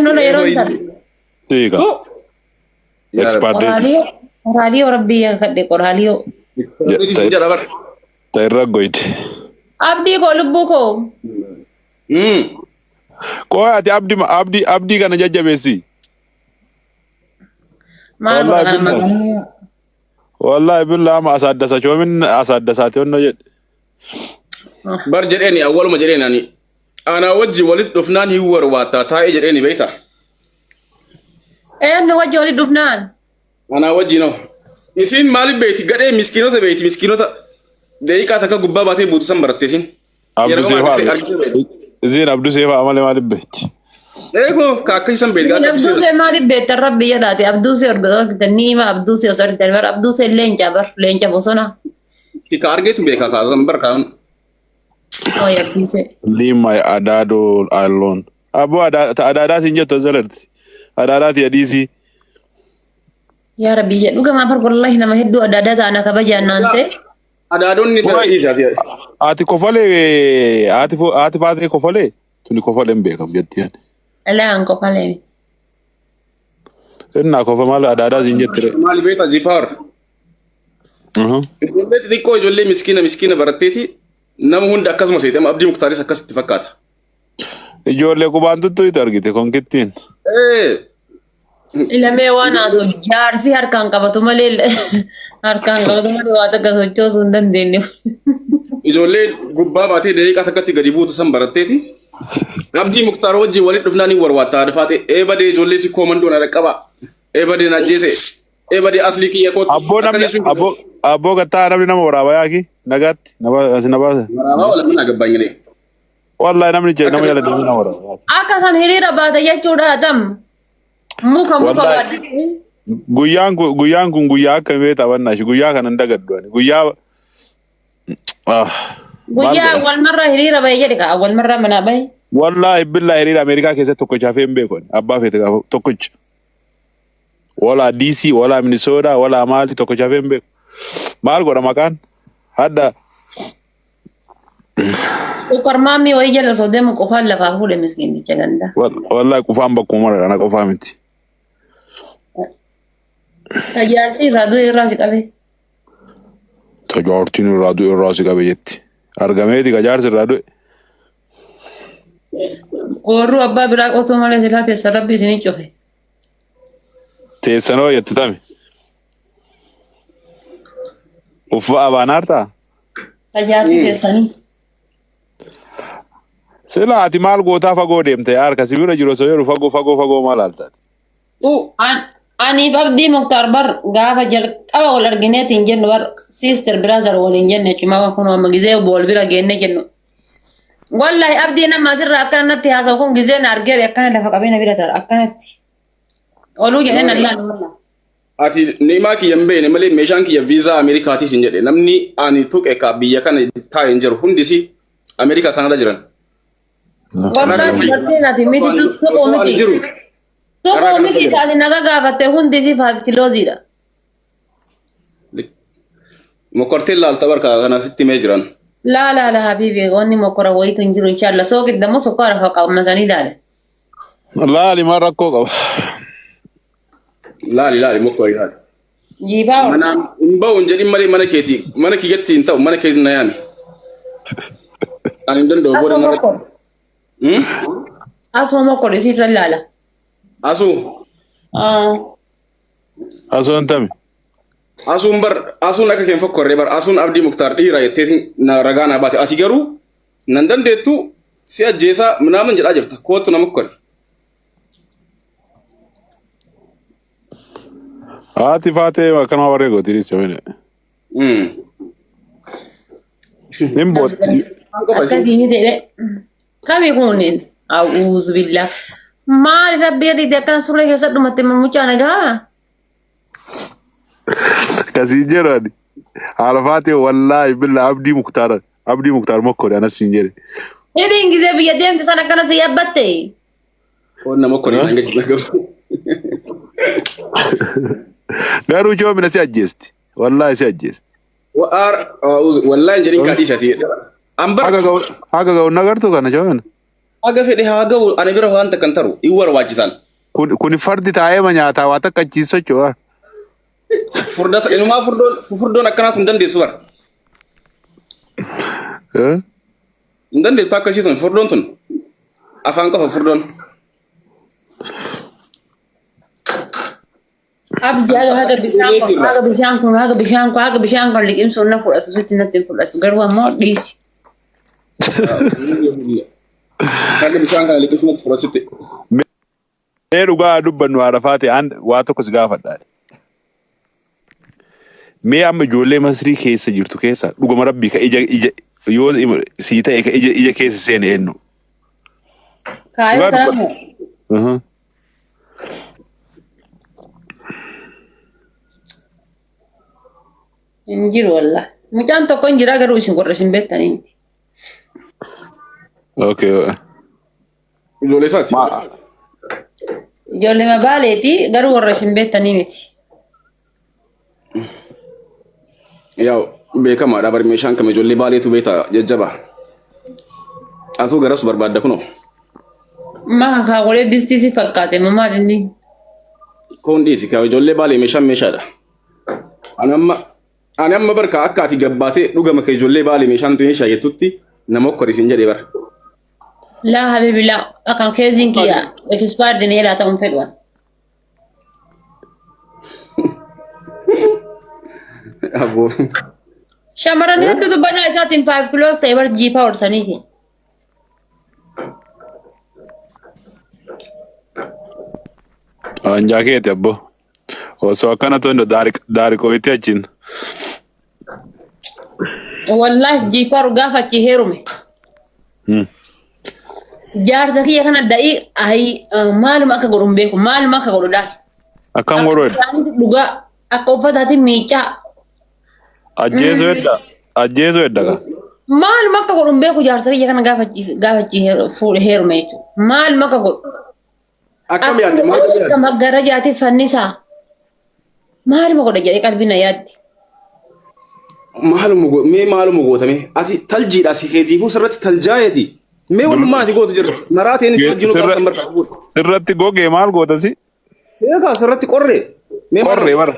no la yeronta. Tiga. Expert. Radio Rabbi ya kadde radio. Terra goit. Abdi ko lubbu ko. Ko ati abdi kana jajjabesi. Wallahi billah ma asaddasa chomin asaddasati onno jed. Bar jedeni awwal ma jedeni ani. Ana wajji walid dufnan hiwar wata ta jedeni beita. No wajji walid dufnan. Ana wajji no. Isin mali beiti gade miskinota. Deika taka gubba bate butu san barattesin. Abdu Sefa. Zin Abdu Sefa amale mali beiti. Ego kakay san beiti. Abdu Sefa mali beiti rabbi yadati Abdu Sefa orgodo kitani ma Abdu Sefa sorry tanwar Abdu Sefa lencha bosona. Ti target beka ka zambar kan. Oh ya pinse. Lima adado alone. Abu adada sinje to zalat. Adada ti adisi. Ya rabbi ya duga ma par wallahi nama heddu adada ta anaka bajanante. Adadon ni da isati. Ati kofale ati padre kofale. Tuni kofale mbeka bjettian. Ala an kofale. Enna kofa mal adada sinje tre. Mali beta jipar. Bet dikko jolle miskina baratteti. Nam hunda akkasuma seetem abdi muktaaris akkasitti fakkaata. Ijoollee kubaantutu itti argite konkittiin. Ilamee waan haasoo jaarsi harkaan qabatu malee waa takka sochoosuu hin dandeenye. Ijoollee gubbaa baatee daqiiqaa takkatti gadi buutu san baratteeti. Abdii Muktaar wajjin walitti dhufnaanii warwaattaa dhufaate eebadee ijoollee si koomandoon ala qaba. Eebadee najjeese. Eebadee aslii kiyya kootu. Abboo gattaa namni nama waraabaa yaaki nagaatti na baasa. Waraabaa wala mina gabbaanyine. Wallahi namni nama jala deemee nama waraabaa. Akka san hiriira baata jechuudha tam. Muka baadhii. Guyyaan kun guyyaa akkamii taphannaa shi guyyaa kanan dagaddu ani guyyaa wal marra hiriira bahe jedhe ka wal marra mana bahe. Wallahi billahi hiriira Ameerikaa keessatti tokkocha hafee hin beeku abbaa feete gaafa tokkocha. Wala DC wala Minnesota wala maali tokkocha hafee hin beeku. Maal godha maqaan hadda. Ukarmaami wayii jala soo deemu qofaan lafaa fuudhe miskiinicha ganda. Wallahi qofaan bakkuma mara ana qofaa miti. Tajaajilli raaduu irraa si qabe. Tajaajilli raaduu irraa si qabe jetti. Argameeti tajaajilli raaduu. Warru abbaa biraa qotuu malee silaa teessan rabbi isinii cufe. Teessanoo jetti tami. Uffa abaanaar ta'a. Tajaajilli teessanii. Sila ati maal gootaa fagoo deemte harka sibira jiru osoo yeroo fagoo maal altaati. Ani Abdii Muktaar bar gaafa jalqaba wal argineetiin jennu bar sister brother waliin jenne cuma kun amma gizee bool bira geenne jennu. Wallahi Abdii nama asirraa akkanatti haasa'u kun gizeen argee akkana lafa qabeena bira ta'a akkanatti. Oluu jedhee nallaan walla. Ati neemaa kiyya hin beekne malee meeshaan kiyya viizaa Ameerikaatis hin jedhe namni ani tuqe ka biyya kana taa'e hin jiru hundisi Ameerikaa kanarra jiran. Wallahi barteenati miti tokko miti. Tokko miti taate naga gaafatte hundisi 5 kiloozidha. Mokortee laalta barka kana sitti mee jiran. La habibi onni mokora wayitu hin jiru inshallah soo kiddamo sokora fa qamasanii laale. Laali ma rakkoo qaba. Laali mokora ilaali. Jibaa. Mana imbaa unjadi malee mana kiyyatti hin ta'u mana keetti na yaani. Ani danda'u booda mara. Asoo mokora isirra laala. Asuu. Asuun tami. Asuun akka keen fokkorree bar asuun Abdii Muktaar dhiira jetteetiin na ragaa na baate ati garuu nan dandeettu si ajjeesaa minaaman jedhaa jirta kootu na mokkori. Haati faatee akkanuma warree gootii dhiisa mene. Nimbootti. Akkasii ni jedhe kami kunin a'uuzu billah. Maal rabbi gadi akkan suree keessatti dhumatte mucaa nagaa. Kasii jedhani haala faatee wallaahi billah Abdii Muktaar mokkori anas siin jedhe. Hidhiin gisee biyya deemte sana akkana si yaabbatte. Qonna mokkori nanga nagabu. Garuu joomina si ajjeesti wallaahi si ajjeesti. Wallaahi jedhin kaadhiisati. Haga ga'u nagartu kana joomina. Aga fedhe haa ga'u ani bira waan takkan taru in barbaachisan. Kun fardi taa'ee nyaataa waa takka achiin socho'aa. Inumaa furdoon akkanaatu hin dandeessu bara. Hin dandeettu akkasii tun furdoon tun afaan qofa furdoon. Abdi haga bishaan kun liqimsuun na fudhatu sitti natti hin fudhatu garuu ammoo dhiisi. Haga bishaan kana liqimsuun natti fudhatutti. Mee dhugaa dubbannu Arafaate waa tokko si gaafadhaa. Mee amma ijoollee Masrii keessa jirtu keessa dhuguma rabbii ka ija yoo sii ta'e ka ija keessa seene eenyu. Kaayoo kanaa. Hin jiru wallah. Mucaan tokko hin jira garuu isin warra isin beektanii miti. Okay. Ijoollee isaati. Ijoollee Baaleeti garuu warra isin beektanii miti. Yaa'u beekamaadha bari meeshaan kam ijoollee Baaleetu beektaa jajjaba. Atuu garas barbaadda kunoo. Maka kaakolee distii si fakkaate maal inni. Kun dhiisi kaa ijoollee Baalee meeshaadha. Ani amma barka akka ati gabbaatee dhugama ka ijoollee Baalee meeshaan tun shaayettutti nama okkorisin jedhee bara. Laa habibi laa akan keezin kiyya expired ni heeraa ta'uun fedhuwan. Shamarran hedduutu banaa isaatiin 5 kilos ta'e bar jiipaa oolsaniifi. Anjaakeeti abbo. Osoo akkana tondo daarikooyti achiin. Wallahi jiipaa gaafachi heerume. Jaarsa kiyya kana da'ii maaluma akka godhu hin beeku maaluma akka godhu daal. Akkam godhu edda. Dhugaa akka uffataatti miicaa. Ajjeesoo edda ka. Maaluma akka godhu hin beeku jaarsa kiyya kana gaafachi heerume jechuudha. Maaluma akka godhu. Akkam yaadde maal godhu? Akka maggarajaati fannisaa. Maaluma godha jedhee qalbiin yaaddi. Maaluma gootame ati taljiidha si heetiifuu sirratti taljaayeeti. Mee walummaati gootu jirra maraateen si wajjinu qabsan barbaadu. Sirratti gogee maal gootasi? Eegaa sirratti qorree. Qorree bara.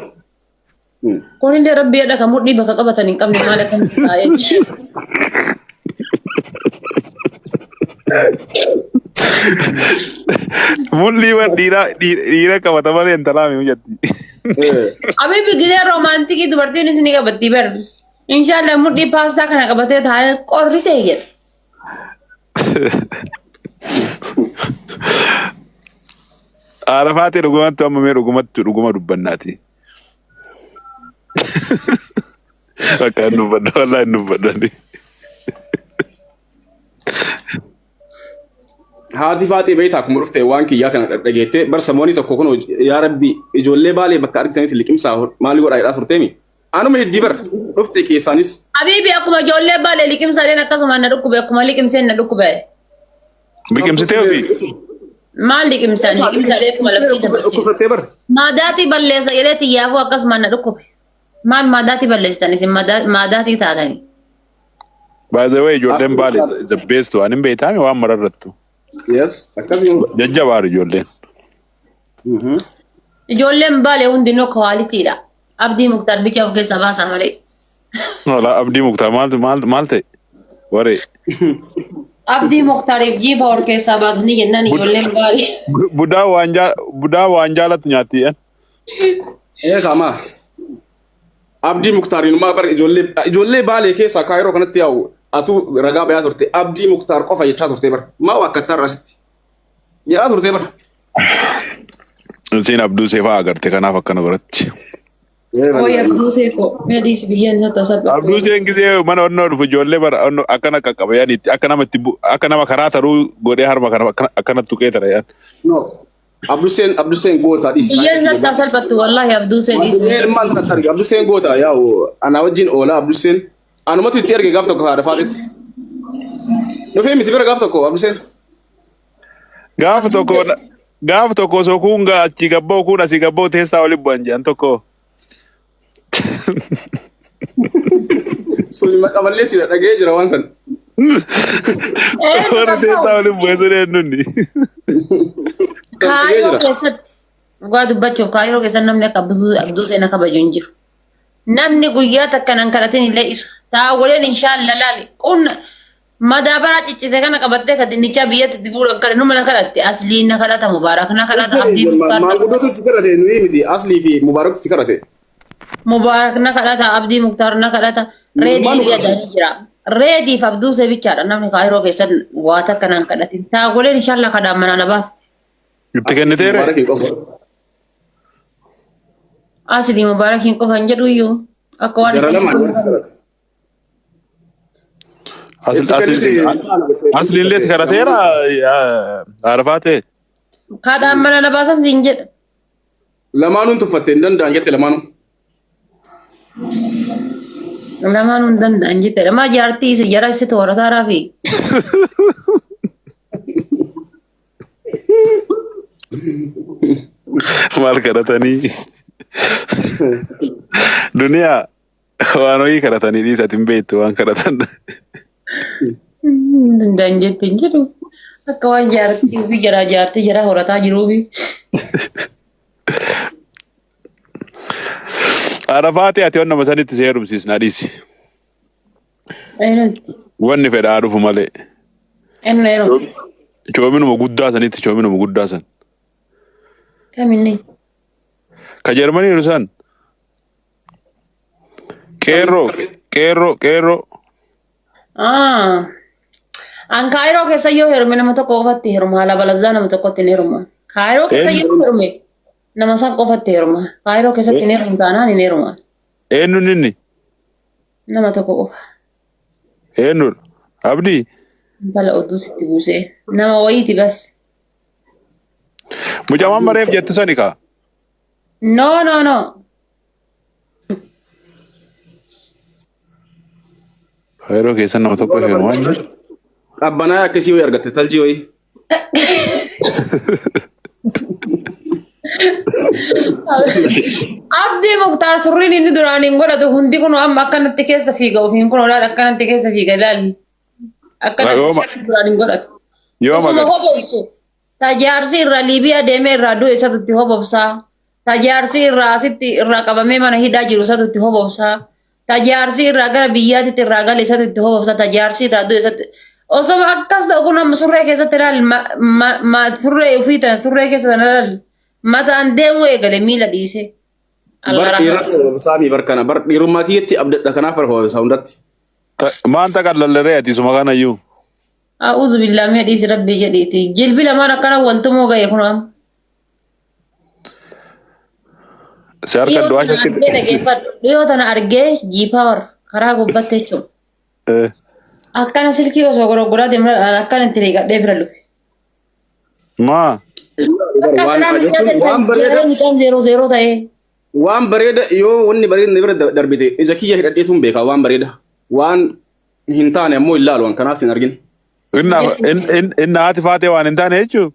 Kun illee rabbi jedha kan mudhii bakka qabatan hin qabne maal akka taa'ee. Mul'ii dhiira qabata malee intalaa mi hojjetti. Abibi gisee roomaantikii dubartiin isin qabatti bar. Inshaallah mudhii paastaa kana qabatee taa'ee qorri ta'e jedha. Arafaate dhugumatti amma mee dhuguma dubbannaati. Akka hin dubbanna wallaahi hin dubbannani. Haati Faatee beektaa akkuma dhufte waan kiyyaa kana dhaggeettee bar samoonii tokko kun yaa rabbi ijoollee Baalee bakka argitanitti liqimsaa maali godhaa jedhaa turteemi. Anuma heddii bar dhufte keessaanis. Abibi akkuma ijoollee Baalee liqimsadeen akkasuma na dhukkube akkuma liqimseen na dhukkube. Liqimsitee ofii. Maal liqimsan liqimsadee akkuma labsii dhukkubsattee bar. Maadaatii balleessa jedhee xiyyaafuu akkasuma na dhukkube. Maal maadaatii balleessitan isin maadaatii taatanii. By the way, ijoolleen Baalee the best waan hin beektaami waan mararrattu. Yes, akkasuma. Jajjabaadha ijoolleen. Ijoolleen Baalee hundinuu kwaalitiidha. Abdii Muktaar bicha of keessaa baasaa malee. Wala Abdii Muktaar maal ta'e? Waree. Abdii Muktaariif jiifa of keessaa baasanii jennaan ijoolleen Baalee. Budaa waan jaalatu nyaatti yan. Kama. Abdii Muktaarinumaa bar ijoollee Baalee keessaa kaayiroo kanatti yaa'u atu ragaa bayaa turte Abdii Muktaar qofa jechaa turte bar maa akka tarrasitti jedhaa turte bar. Siin Abduu Seefaa agarte kanaaf akkana godhatti. Oye Abduu Seefoo meediis biyyeen isa tasaphatu. Abduu Seen gisee mana onnoo dhufu ijoollee bara akkana qaqqaba yaanitti akka nama karaa taruu godhee harma akkana tuqee tara yaan. Abduu Seen goota dhiisa. Biyyeen isa tasaphatu wallahi Abduu Seen dhiisa. Ilmaan tatarge Abduu Seen goota yaa'u ana wajjin oola Abduu Seen anumatu itti erge gaaf tokko haadha faatitti. Dhufee misi bira gaaf tokko Abduu Seen. Gaaf tokko osoo kuun achi gabboo kuun asii gabboo teessaa waliin bu'an jedhan tokko. Sulima qaballee si dhagee jira waan san. Warri teessaa waliin bu'ee eenyuuni? Kaayiroo keessatti dhugaa dubbachuuf kaayiroo keessatti namni akka abduu seenaa kabaju hin jiru. Namni guyyaa takka nan kadhatin illee isa. Taa waliin inshaalla laali. Qunna madaabara ciccite kana qabattee ka dinnichaa biyyatti guuran kan numa na kadhatte asliin na kadhata mubaarak na kadhata abdii muktaar. Maanguddoota si kadhate nuyi miti aslii fi mubaarak si kadhate. Mubaarak na kadhata abdii muktaar na kadhata reedii jedhanii jira. Reedii fi abduu see bichaadha namni kaayiroo keessatti waa takka nan kadhatin. Taa waliin inshaalla kadhaan mana na baafte. Itti kenniteere? Asli mubarakin qofan jedhu iyyuu akka waan Asliillee si kadhateera Arafaatee? kadhaan mana na baasan siin jedha. Lamaanuun tuffatte hin danda'an jette lamaanuu. Lamaanuu hin danda'an jettedha. Maa jaartii isa jara isa to'ataaraa fi Maal kadhatanii? Duniyaa waan horii kadhatanii dhiisati hin beektu waan kadhatan. danda'an jette hin jedhu. Akka waan jaartii fi jaartii jara horataa jiruufi. Arafaatee ati waan nama sanitti si heerumsiisna dhiisi. Ayirratti. Wanni fedhaa dhufu malee. Enna yeroo. Coominuma guddaa sanitti coominuma guddaa san. Kaminni. Ka Jarmanii san. Qeerroo. An kaayiroo keessa yoo heerume nama tokko qofatti heeruma haala balazzaa nama tokkotti hin heeruma. Kaayiroo keessa yoo heerume nama san qofatti heeruma. Kaayiroo keessatti hin heerumu taanaan hin heeruma. Eenyuun inni? Nama tokko qofa. Eenyuun? Abdii? Intala oduu sitti buusee. Nama wayiiti bas. Mucaamaan bareef jettu sani kaa? No. Kaayiroo keessa nama tokko heerumaa inni? Qabbanaa akkasii wayii argatte taljii wayii. Abdii muktaar surriin inni duraan hin godhatu hundi kun amma akkanatti keessa fiiga ofiin kun olaal akkanatti keessa fiiga ilaalli. Akkanatti duraan hin godhatu. Osuma hobobsu. Tajaarsi irraa Liibiyaa deemee irraa du'e isatu itti hobobsaa. Tajaarsi irraa asitti irraa qabamee mana hidhaa jiru isatu itti hobobsaa. Tajaarsi irraa gara biyyaatitti irraa gale isatu itti hobobsaa. Tajaarsi irraa du'e isatu osoma akkas ta'u kun amma surree keessatti ilaali surree ofii tan surree keessa tan ilaali. Mataan deemuu eegale miila dhiise. Saamii barkana bar dhiirummaa kiyyatti abdadha kanaaf barbaachisa hundatti. Maanta qallallee ati suma kanayyuu. A'uudhu billahi mee dhiisi rabbii jedhiiti. Jilbi lamaan akkana waltumuu ga'e kun amma. Si harka du'aa shakkii. Dhiyoo tana argee jiipawar karaa gubbatte jechuudha. Akkana silkii osoo goroggoraa deemuudhaan akkana itti dhiigadhee bira dhufe. Maa? Waan bareeda yoo wanni bareedni bira darbite ija kiyya hidhadheetuun beeka waan bareeda waan hin taane ammoo ilaalu waan kanaaf sin argin. Inni haati faatee waan hin taane jechuun.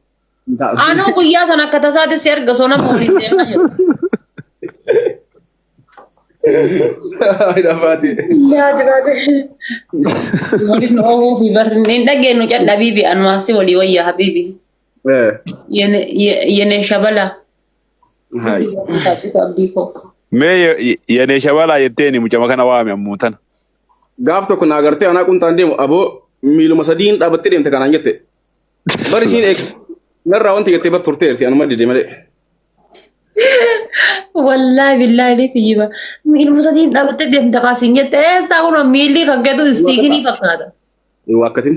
Anuu guyyaa sana akka tasaatis si arga soona fooniin deemaa jiru. Waliin oofuu fi barri hin dhageenyu cadha biibi anumaasi walii wayyaa habiibi. Yene shabala. Mee yene shabala jetteeni mucama kana waame ammoo tana. Gaaf tokko na agartee anaa quntaan deemu aboo miiluma sadiin dhaabattee deemte kanaan jette. Bari isiin eeg narraa wanti jettee bar turteerti anuma dide malee. Wallahi billahi ni kijiba. Miiluma sadiin dhaabattee deemte kaasiin jette eessaa kun miilli kan keetu istiikinii fakkaata. Akkasin.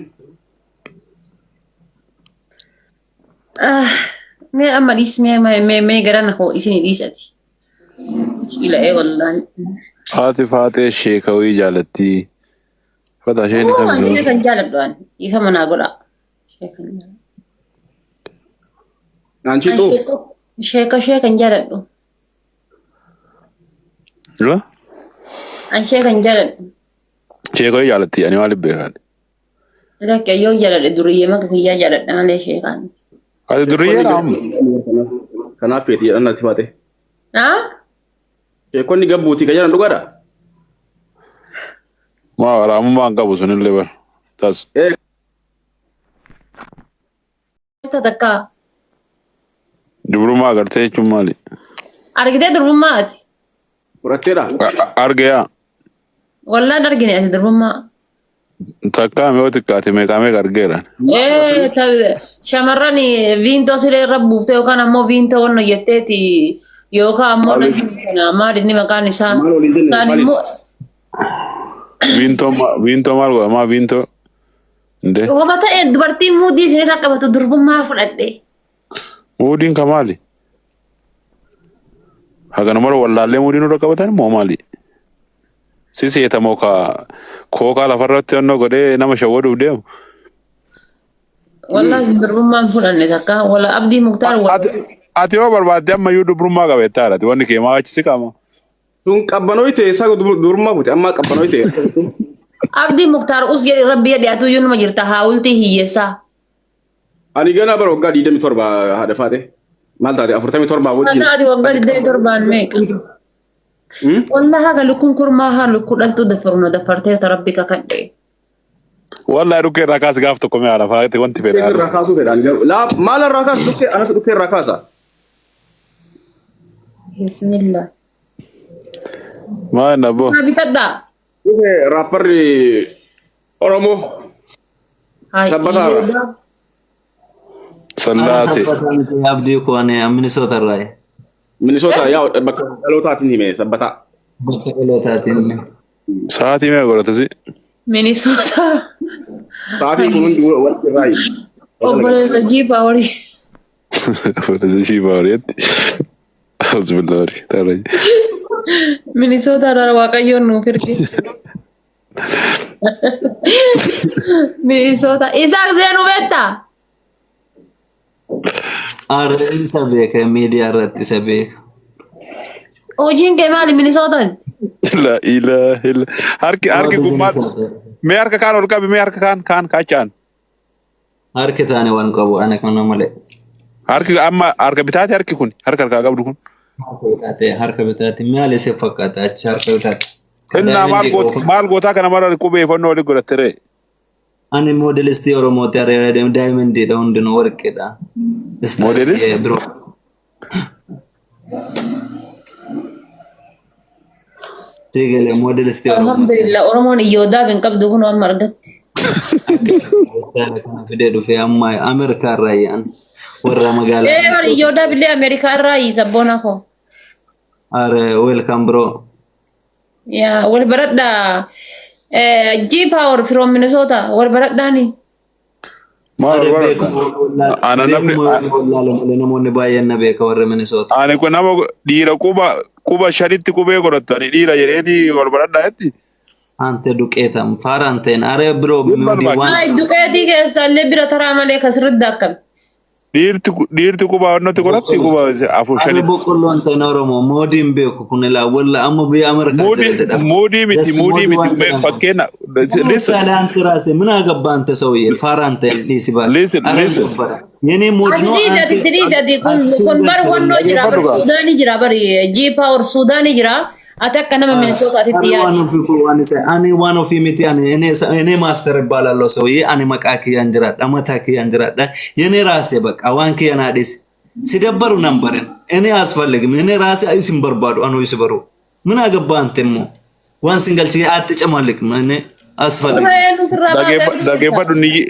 Mee amma dhiis mee garana koo isin dhiisati. Ila'ee wallahi. Haati faatee sheekawii jaalatti. Fata isheen kam jiru? Sheekan jaaladhu ani. Ifa manaa godha. Sheekan jaaladhu. Anchitu. Sheekan jaaladhu. Dura? An sheekan jaaladhu. Sheekawii jaalatti ani maaliif beekan? Lakki yoo jaaladhe duriyyee maka kiyyaa jaaladha malee sheekan. Ati duriyyee raamu? Kanaaf feeti jedhan natti faate. Sheekonni gabbuutii ka jedhan dhugaadha? Maa raamummaa hin qabu sunillee bara. Tas. Takka. Dubrummaa agartee jechuun maali? Argitee durbummaa ati. Fudhatteedha. Argeyaa. Wallaan argine ati durbummaa. Takkaa mee xiqqaate meeqa argeera. Shamarran viintoo siree irra buuftee yookaan ammoo viintoo wanno jetteeti yookaan ammoo maal inni maqaan isaa. Viintoo maal godha maa viintoo? Ndee. Wama ta'e dubartiin muudii isinirra qabatu durbummaa fudhadhe. Muudiin ka maali? Haga namara wallaallee muudiin irra qabatan moo maali? Siseeta moo ka kookaa lafarratti onnoo godhee nama shawwaduuf deemu. Wallahi isin durbummaan fudhanne takka wala abdii muktaar ati yoo barbaadde ammayyuu dubrummaa qabeettaa ati wanni kee maa achisi qaama. Tun qabbanooyi ta'e isa dubrummaa fuute amma qabbanooyi ta'e. Abdii muktaar us jedhi rabbi dhiyaatu iyyuu numa jirta haawultii hiyyeessaa. Ani gana bara waggaa 27 haadha faate. Maal taate 47 wajjin. Maal taate waggaa 27 meeqa? Wallahi haga lukkuun kurmaa haa lukkuu dhaltuu dafaruna dafarteerta rabbi kakadhe. Wallahi dhukkee irraa kaasi gaaf tokko mee haadha faate wanti fedha. Keessa irraa kaasuu fedhaan garuu maal irraa kaasu dhukkee anatu dhukkee irraa kaasa. Bismillah. Maa nabbo. Maa bitadhaa. Dhufe raapparri Oromoo. Sabbataarra. Sallaase. Abdii koone Minnesota irraa. Minnesota yaa bakka dhalootatiin hime sabbataa. Bakka dhalootatiin. Sa'aatii mee godhatasi? Minnesota. Sa'aatii kun hundi walitti irraa himu. Obboleessa jiibaa horii. Obboleessa jiibaa horiitti. Bismillah horii taara. Minnesota irraa waaqayyoon nuuf erge. Minnesota Isaak Zeenuu beektaa? Aarreen isa beeka miidiyaa irratti isa beeka. Hojiin kee maali Minnesotaatti? La ilaha illa. Harki gummaat. Mee harka kaan ol qabi mee harka kaan kaachaan. Harki taane waan qabu ana kana malee. Harki amma harka bitaate harki kun harka qabdu kun. Harka bitaate maal isa fakkaata achi harka bitaate. Inna maal gootaa kana mara qubeeffannoo waliin godhattere. Ani modelistii Oromooti aree daayimandiidha hundinuu warqeedha. Modelist? Sigale modelistii Oromooti. Alhamdulillah Oromoon iyyoodaaf hin qabdu kun waan margatti. Kana fidee dhufee amma Ameerikaa irraa yaa'an warra magaalaa. Bari iyyoodaaf illee Ameerikaa irraa sabboona koo. Are welcome bro. Yaa wal baradhaa. G-Power from Minnesota wal baradhaani. Maal ana namoonni baay'een na beeka warra Minnesota. Ani kun nama dhiira quba shanitti qubee godhattu ani dhiira jedheeni wal baradhaa jetti. Ante duqeetam faaraan ta'een aree biroo duqeetii keessallee bira taraa malee kasirratti akkam. Dhiirti quba onnoti godhatti quba afur shanitti. Ani boqqolloon ta'een Oromoo moodiin beeku kun ilaa walla amma biyya Ameerikaa. Moodii miti fakkeenya. Misaale anti raase mina gabbaante sawiyel faaraan ta'een dhiisi baala. Yeni moodinoo kun bar wannoo jira bar Suudaanii jira bari G-Power Suudaanii jira. Ati akka nama Minnesotaatti yaadi. Ani waan ofii miti ani master baalaloo sawiyee ani maqaa kiyyaan jiraadha mataa kiyyaan jiraadha yeni raase baqa waan kiyyaan haadhis si dabbaru nan baren inni asfallegim inni raase isin barbaadu anu isi baru mina gabbaante immoo waan singalchee aatti camallik inni asfallegim.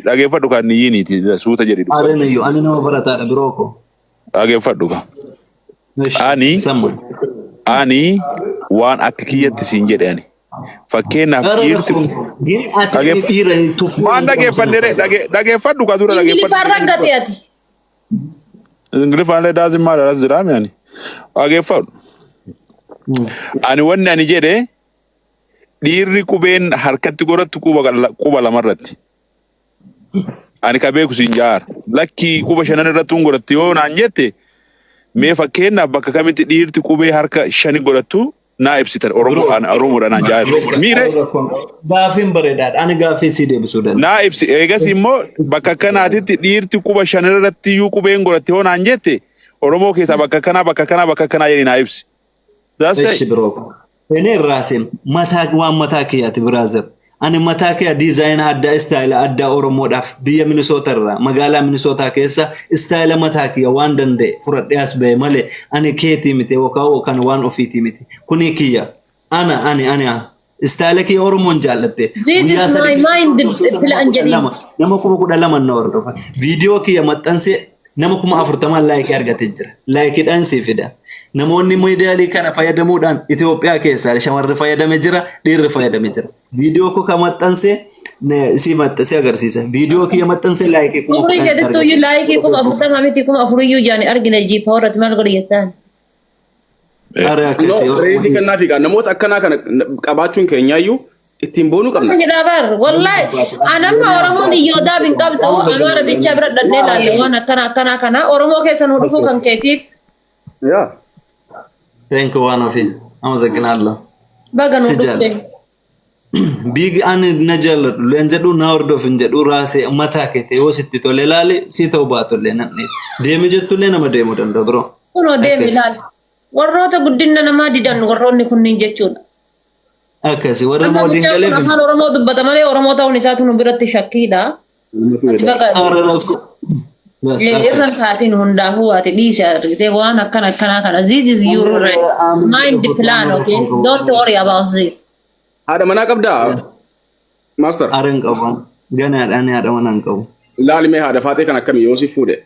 Dhageeffadhu kan niyyiiniiti suuta jedhi. Arenayyo ani nama barataadha biroo ko. Dhageeffadhu kan. Ani waan akka kiyyatti siin jedhani. Fakkeenyaaf dhiirti waan dhageeffadhu ka dura dhageeffadhu. Ingiliffaan daazin maal alas jiraame ani. Dhageeffadhu. Ani wanni ani jedhe dhiirri qubeen harkatti godhattu quba lamarratti. Ani ka beeku siin jaar. Lakki quba shanan irratti hun godhatti yoo naan jette mee fakkeenyaaf bakka kamitti dhiirti qubee harka shani godhattu naa ibsitan Oromoodhaan aan jaarre. Miire. Gaafiin bareedaadha. Ani gaafii si deebisuu danda'a. Naa ibsi eegas immoo bakka akkanaatitti dhiirti quba shanan irratti iyyuu qubeen godhatte yoo naan jette Oromoo keessaa bakka kanaa jedhi naa ibsi. Eshi biroo. Inni irraasin waan mataa kiyyaati biraazer. Ani mataa kee diizaayinaa addaa istaayila addaa Oromoodhaaf biyya Minisoota irraa magaalaa Minisootaa keessa istaayila mataa kiyya waan danda'e fudhadhee as ba'e malee ani keetii miti yookaan waan ofiitii miti. Kuni kiyya ani istaayila kiyya Oromoon jaallatte. This is my mind plan jedhee. Nama 12 na hordofa. Viidiyoo kiyya maxxansee nama 40 laayikii argatee jira. Laayikiidhaan si fida. Namoonni miidiyaalee kana fayyadamuudhaan Itoophiyaa keessaa shamarri fayyadamee jira, dhiirri fayyadamee jira. Viidiyoo koo kan maxxansee si maxxansee agarsiisa. Viidiyoo kiyya maxxansee laayikii kuma Umurii jedhattu iyyuu laayikii kuma 40 miti kuma 4 iyyuu jaani argina jiipa horratti maal godhu jettaan. Are akkasii. Reetii kennaa fi namoota akkanaa kana qabaachuun keenyaayyuu ittiin boonuu qabna. Jedhabar wallahi anamma Oromoon iyyoodaa bin qabdu Amaara bicha bira dhannee laalle waan akkana kana Oromoo keessa nu dhufuu kan keetiif. Yaa. Thank you one of you. Amazakinallah. Baga nu dhufte. Big ani na jaalladhu leen jedhu na hordofin jedhu raasee mataa keete yoo sitti tole laale si ta'u baatollee nanne deemi jettullee nama deemuu danda'a biroo. Kunoo deemi laal. Warroota guddina namaa didan warroonni kunniin jechuudha. Akkasi warra moodiin galee fi afaan Oromoo dubbata malee Oromoo ta'uun isaatu nu biratti shakkiidha. Irran kaatiin hundaafuu waati dhiise argitee waan akkana kana. This is your mind plan, okay? Don't worry about this. Haadha manaa qabdaa? Master. Haadha hin qabu. Ganaadhaan haadha manaa hin qabu. Laalimee haadha faatee kan akkamii yoo si fuudhe?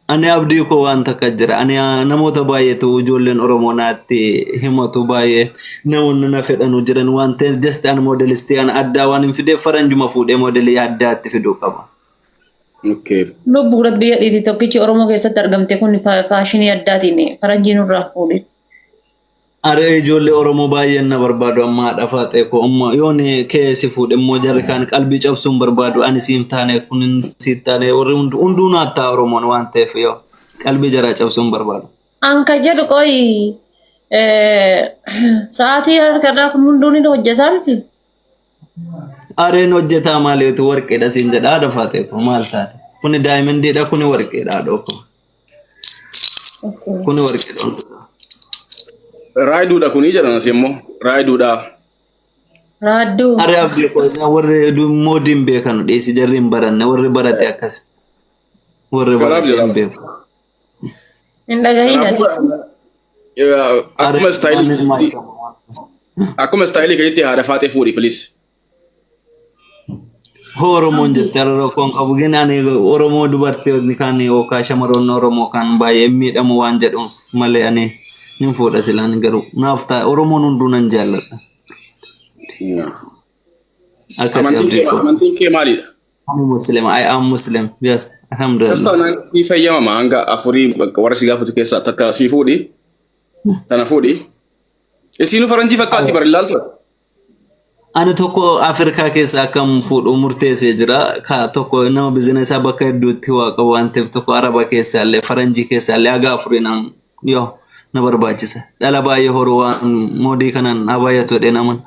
Ani abdii koo waan takka jira. Ani namoota baay'eetu ijoolleen Oromoo naatti himatu baay'ee namoonni na fedhanu jiran waan ta'eef just an modelistii an addaa waan hin fideef faranjuma fuudhee modelii addaatti fiduu qaba. Okay. Lubbu guddaa biyya dhiitii tokkichi Oromoo keessatti argamte kun faashinii addaatiin faranjiin irraa fuudhe. Are ijoollee Oromoo baay'een na barbaadu amma haadha faatee koo amma yoon keessa fuudhe immoo jarri kaan qalbii cabsuun barbaadu ani siif taane kun siif taane warri hunduu naattaa Oromoon waan ta'eef yoo qalbii jaraa cabsuun barbaadu. Anka jedhu qoyi sa'aatii harkarraa kun hunduu ni hojjetaa miti. Areen hojjetaa maaliitu warqeedha siin jedha haadha faatee koo maal taate kuni daayimandiidha kuni warqeedha dhokko kuni warqeedha. Raayiduudha kuni jedhan asii immoo raayiduudha. Raadduu. Are abdii koo warri moodiin beekan dhiisi jarri hin baranne warri barate akkas warri barate hin beeku. Hin dhagahin ati. Akkuma istaayilii keessatti haadha faatee fuudhi please. Oromoon jettee rakkoon qabu ani Oromoo dubartii kan yookaan shamarroonni Oromoo kan baay'ee miidhamu waan jedhuuf malee ani nin fuudha silaan garuu naaf ta'a Oromoon hunduu nan jaalladha. Amantiin kee maalidha? Ani Muslim, I am Muslim. Yes, alhamdulillah. Kastaan si fayyamama hanga afurii warra si gaafatu keessaa takka si fuudhi. Tana fuudhi. Isiinu faranjii fakkaatti bari ilaaltu. Ani tokko Afrikaa keessa akkam fuudhu murteessee jira. Ka tokko nama bizinesaa bakka hedduutti waa qabu waan ta'eef tokko Araba keessaallee Faranjii keessaallee haga afurii yoo na barbaachisa. Dhala baay'ee horuu waan moodii kanaan habaayatu jedhee naman.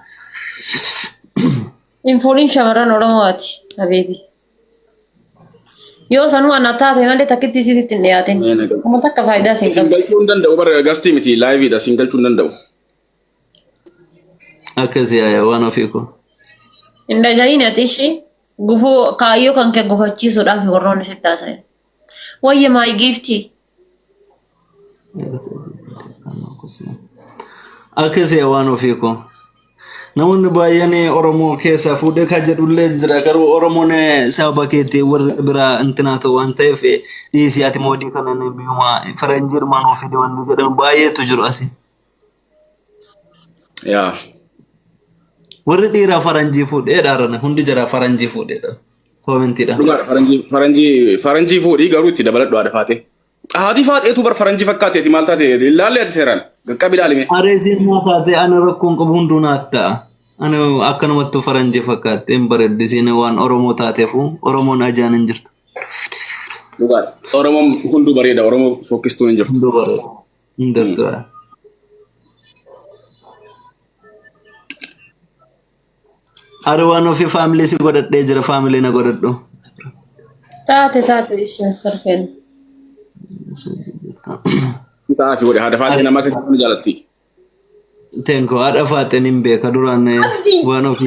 Infuudhiin shamarran Oromooti habiibi. Yoo sanuu ana taate malee takkitti isiitti hin dhiyaatin. Kuma takka faayidaa siin qabu. Singalchuu hin danda'u bara gastii miti laayiviidha singalchuu hin danda'u. Akkasii waan ofii koo. Hin dhagahin ati ishee gufuu kaayyoo kan kee gufachiisuudhaaf warroonni sitti haasa'e. Wayya maayi giiftii. Akkasii waan ofii koo. Namoonni baay'een Oromoo keessa fuudhee kan jedhullee jira garuu Oromoon sababa keetti warra biraa intinaa ta'u waan ta'eef dhiisii ati moodii kana biyyuma faranjii hirmaan ofii waan jedhan baay'eetu jiru asii. Yaa. Warri dhiiraa faranjii fuudhee dhaarana hundi jira faranjii fuudheedha. Koomentiidha. Faranjii fuudhii garuu itti dabaladhu haadha faatee. Haati faateetu bar faranjii fakkaateeti maal taate ilaallee ati seeraan qaqqabi ilaalime. Areesiin naa taate ana rakkoon qabu hunduu naaf ta'a. Ani akkanumatti faranjii fakkaatte hin bareeddisiin waan Oromoo taateefu Oromoon ajaan hin jirtu. Dhugaadha. Oromoon hunduu bareeda Oromoo fokkistuun hin jirtu. Hunduu bareeda. Hunduu Arwaan ofii faamilii si godhadhee jira faamilii na godhadhu. Taate isheen sarfeen. Taafi godhe haadha faatee nama akka jaalatti. tenko ada fatenin be kaduran one of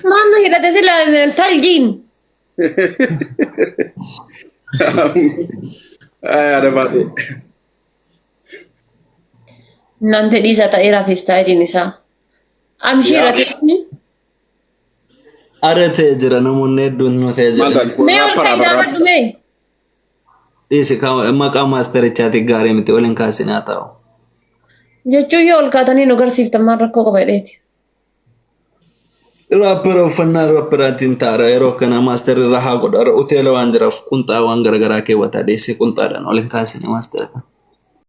Mama hidhate sila taljiin. Ada faate. Nante dhiisa ta'eera feestaayitiin isaa. Amshiira ta'e. arate jira namoonni hedduun nu ta'e jira. Mee ol ka'ii dhaabadhu mee. Isi maqaa maasterichaati gaarii miti waliin kaasinaa ta'u. Jechuun yoo ol kaatanii nu garsiiftan maal rakkoo qaba jedheeti. Rappera uffannaa rapperaatiin taara yeroo kana maasterri irra haa godha. Hoteela waan jiraaf qunxaa waan garagaraa keewwataa deessee qunxaadhaan waliin kaasine maastera kana.